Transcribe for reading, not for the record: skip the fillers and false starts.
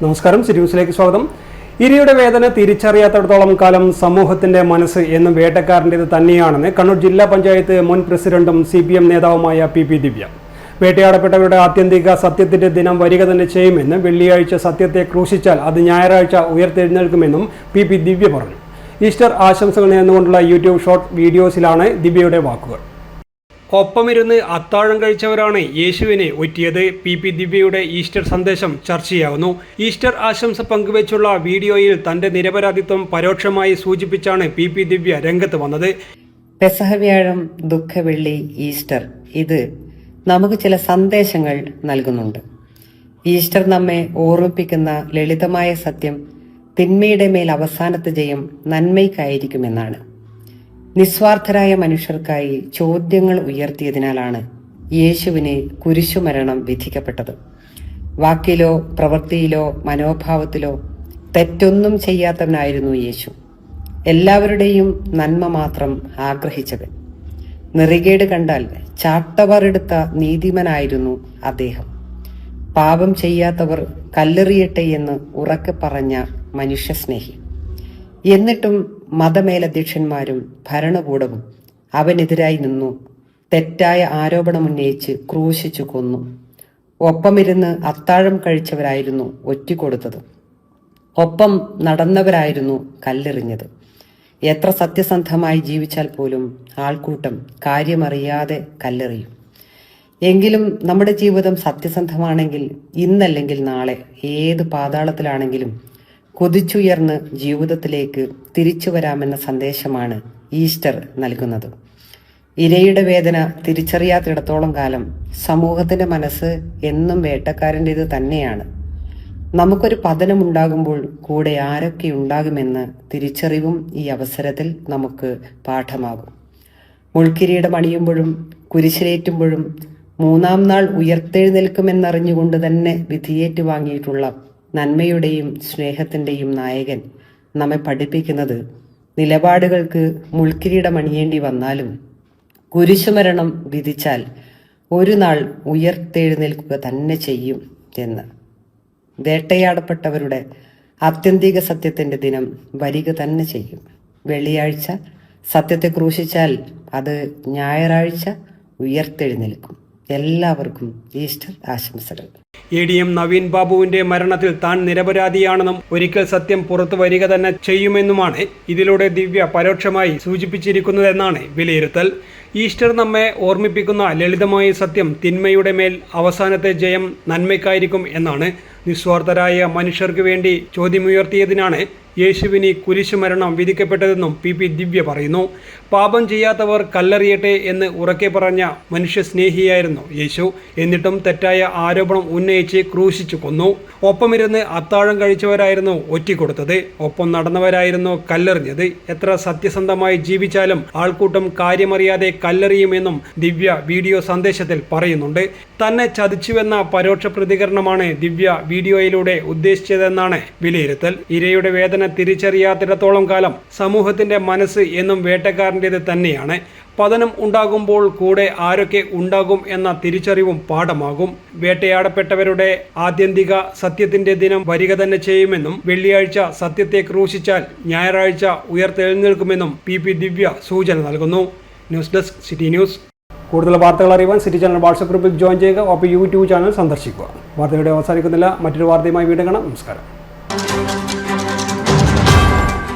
നമസ്കാരം, സിറ്റി ന്യൂസിലേക്ക് സ്വാഗതം. ഇരയുടെ വേദന തിരിച്ചറിയാത്തിടത്തോളം കാലം സമൂഹത്തിന്റെ മനസ്സ് എന്നും വേട്ടക്കാരൻ്റേത് തന്നെയാണെന്ന് കണ്ണൂർ ജില്ലാ പഞ്ചായത്ത് മുൻ പ്രസിഡന്റും CPM നേതാവുമായ പി ദിവ്യ. വേട്ടയാടപ്പെട്ടവരുടെ ആത്യന്തിക സത്യത്തിന്റെ ദിനം വരിക തന്നെ ചെയ്യുമെന്നും വെള്ളിയാഴ്ച സത്യത്തെ ക്രൂശിച്ചാൽ അത് ഞായറാഴ്ച ഉയർത്തെഴുന്നേൽക്കുമെന്നും പി ദിവ്യ പറഞ്ഞു. ഈസ്റ്റർ ആശംസകൾ നേർന്നുകൊണ്ടുള്ള യൂട്യൂബ് ഷോർട്ട് വീഡിയോസിലാണ് ദിവ്യയുടെ വാക്കുകൾ. ഒപ്പമിരുന്ന് അത്താഴം കഴിച്ചവരാണ് യേശുവിനെ ഒറ്റിയത്. പി ദിവ്യയുടെ ഈസ്റ്റർ സന്ദേശം ചർച്ചയാകുന്നു. ഈസ്റ്റർ ആശംസ പങ്കുവെച്ചുള്ള വീഡിയോയിൽ തന്റെ നിരപരാധിത്വം പരോക്ഷമായി സൂചിപ്പിച്ചാണ് പി ദിവ്യ രംഗത്ത് വന്നത്. പെസഹ വ്യാഴം, ദുഃഖവെള്ളി, ഈസ്റ്റർ ഇത് നമുക്ക് ചില സന്ദേശങ്ങൾ നൽകുന്നുണ്ട്. ഈസ്റ്റർ നമ്മെ ഓർമ്മിപ്പിക്കുന്ന ലളിതമായ സത്യം തിന്മയുടെ മേൽ അവസാനത്തെ ജയം നന്മയ്ക്കായിരിക്കുമെന്നാണ്. നിസ്വാർത്ഥരായ മനുഷ്യർക്കായി ചോദ്യങ്ങൾ ഉയർത്തിയതിനാലാണ് യേശുവിന് കുരിശുമരണം വിധിക്കപ്പെട്ടത്. വാക്കിലോ പ്രവൃത്തിയിലോ മനോഭാവത്തിലോ തെറ്റൊന്നും ചെയ്യാത്തവനായിരുന്നു യേശു. എല്ലാവരുടെയും നന്മ മാത്രം ആഗ്രഹിച്ചവൻ. നെറികേട് കണ്ടാൽ ചാട്ടവാറെടുത്ത നീതിമാനായിരുന്നു അദ്ദേഹം. പാപം ചെയ്യാത്തവർ കല്ലെറിയട്ടെ എന്ന് ഉറക്കെ പറഞ്ഞ മനുഷ്യസ്നേഹി. എന്നിട്ടും മതമേലധ്യക്ഷന്മാരും ഭരണകൂടവും അവനെതിരായി നിന്നു. തെറ്റായ ആരോപണമുന്നയിച്ച് ക്രൂശിച്ചു കൊന്നു. ഒപ്പമിരുന്ന് അത്താഴം കഴിച്ചവരായിരുന്നു ഒറ്റിക്കൊടുത്തത്. ഒപ്പം നടന്നവരായിരുന്നു കല്ലെറിഞ്ഞത്. എത്ര സത്യസന്ധമായി ജീവിച്ചാൽ പോലും ആൾക്കൂട്ടം കാര്യമറിയാതെ കല്ലെറിയും. എങ്കിലും നമ്മുടെ ജീവിതം സത്യസന്ധമാണെങ്കിൽ ഇന്നല്ലെങ്കിൽ നാളെ ഏത് പാതാളത്തിലാണെങ്കിലും കുതിച്ചുയർന്ന് ജീവിതത്തിലേക്ക് തിരിച്ചു വരാമെന്ന സന്ദേശമാണ് ഈസ്റ്റർ നൽകുന്നത്. ഇരയുടെ വേദന തിരിച്ചറിയാത്തിടത്തോളം കാലം സമൂഹത്തിന്റെ മനസ്സ് എന്നും വേട്ടക്കാരൻ്റേത് തന്നെയാണ്. നമുക്കൊരു പതനമുണ്ടാകുമ്പോൾ കൂടെ ആരൊക്കെ ഉണ്ടാകുമെന്ന് തിരിച്ചറിവും ഈ അവസരത്തിൽ നമുക്ക് പാഠമാകും. മുൾക്കിരീടം അണിയുമ്പോഴും കുരിശിലേറ്റുമ്പോഴും മൂന്നാം നാൾ ഉയർത്തെഴുന്നേൽക്കുമെന്നറിഞ്ഞുകൊണ്ട് തന്നെ വിധിയേറ്റു വാങ്ങിയിട്ടുള്ള നന്മയുടെയും സ്നേഹത്തിൻ്റെയും നായകൻ നമ്മെ പഠിപ്പിക്കുന്നത് നിലപാടുകൾക്ക് മുൾക്കിരീടം അണിയേണ്ടി വന്നാലും കുരിശുമരണം വിധിച്ചാൽ ഒരു നാൾ ഉയർത്തെഴുന്നേൽക്കുക തന്നെ ചെയ്യും എന്ന്. വേട്ടയാടപ്പെട്ടവരുടെ ആത്യന്തിക സത്യത്തിന്റെ ദിനം വരിക തന്നെ ചെയ്യും. വെള്ളിയാഴ്ച സത്യത്തെ ക്രൂശിച്ചാൽ അത് ഞായറാഴ്ച ഉയർത്തെഴുന്നേൽക്കും. എല്ലാവർക്കും ഈസ്റ്റർ ആശംസകൾ. ADM നവീൻ ബാബുവിന്റെ മരണത്തിൽ താൻ നിരപരാധിയാണെന്നും ഒരിക്കൽ സത്യം പുറത്തു വരിക തന്നെ ചെയ്യുമെന്നുമാണ് ഇതിലൂടെ ദിവ്യ പരോക്ഷമായി സൂചിപ്പിച്ചിരിക്കുന്നതെന്നാണ് വിലയിരുത്തൽ. ഈസ്റ്റർ നമ്മെ ഓർമ്മിപ്പിക്കുന്ന ലളിതമായ സത്യം തിന്മയുടെ മേൽ അവസാനത്തെ ജയം നന്മയ്ക്കായിരിക്കും എന്നാണ്. നിസ്വാർത്ഥരായ മനുഷ്യർക്ക് വേണ്ടി ചോദ്യമുയർത്തിയതിനാണ് യേശുവിന് കുരിശുമരണം വിധിക്കപ്പെട്ടതെന്നും പി ദിവ്യ പറയുന്നു. പാപം ചെയ്യാത്തവർ കല്ലെറിയട്ടെ എന്ന് ഉറക്കെ പറഞ്ഞ മനുഷ്യസ്നേഹിയായിരുന്നു യേശു. എന്നിട്ടും തെറ്റായ ആരോപണം ഉന്നയിച്ച് ക്രൂശിച്ചു കൊന്നു. ഒപ്പമിരുന്ന് അത്താഴം കഴിച്ചവരായിരുന്നു ഒറ്റിക്കൊടുത്തത്. ഒപ്പം നടന്നവരായിരുന്നു കല്ലെറിഞ്ഞത്. എത്ര സത്യസന്ധമായി ജീവിച്ചാലും ആൾക്കൂട്ടം കാര്യമറിയാതെ കല്ലെറിയുമെന്നും ദിവ്യ വീഡിയോ സന്ദേശത്തിൽ പറയുന്നുണ്ട്. തന്നെ ചതിച്ചുവെന്ന പരോക്ഷ പ്രതികരണമാണ് ദിവ്യ വീഡിയോയിലൂടെ ഉദ്ദേശിച്ചതെന്നാണ് വിലയിരുത്തൽ. ഇരയുടെ വേദന തിരിച്ചറിയാത്തിടത്തോളം കാലം സമൂഹത്തിന്റെ മനസ്സ് എന്നും വേട്ടക്കാരൻ്റേത് തന്നെയാണ്. പതനം ഉണ്ടാകുമ്പോൾ കൂടെ ആരൊക്കെ ഉണ്ടാകും എന്ന തിരിച്ചറിവും പാഠമാകും. വേട്ടയാടപ്പെട്ടവരുടെ ആത്യന്തിക സത്യത്തിന്റെ ദിനം വരിക തന്നെ ചെയ്യുമെന്നും വെള്ളിയാഴ്ച സത്യത്തെ ക്രൂശിച്ചാൽ ഞായറാഴ്ച ഉയർത്തെഴുന്നേൽക്കുമെന്നും പി ദിവ്യ സൂചന നൽകുന്നു. News desk, city news. കൂടുതൽ വാർത്തകൾ അറിയുവാൻ സിറ്റി ചാനൽ വാട്സ്ആപ്പ് ഗ്രൂപ്പിൽ ജോയിൻ ചെയ്യുക. ഒപ്പം യൂട്യൂബ് ചാനൽ സന്ദർശിക്കുക. വാർത്തയുടെ അവസാനിക്കുന്നില്ല. മറ്റൊരു വാർത്തയുമായി വീണ്ടും കാണാം. നമസ്കാരം.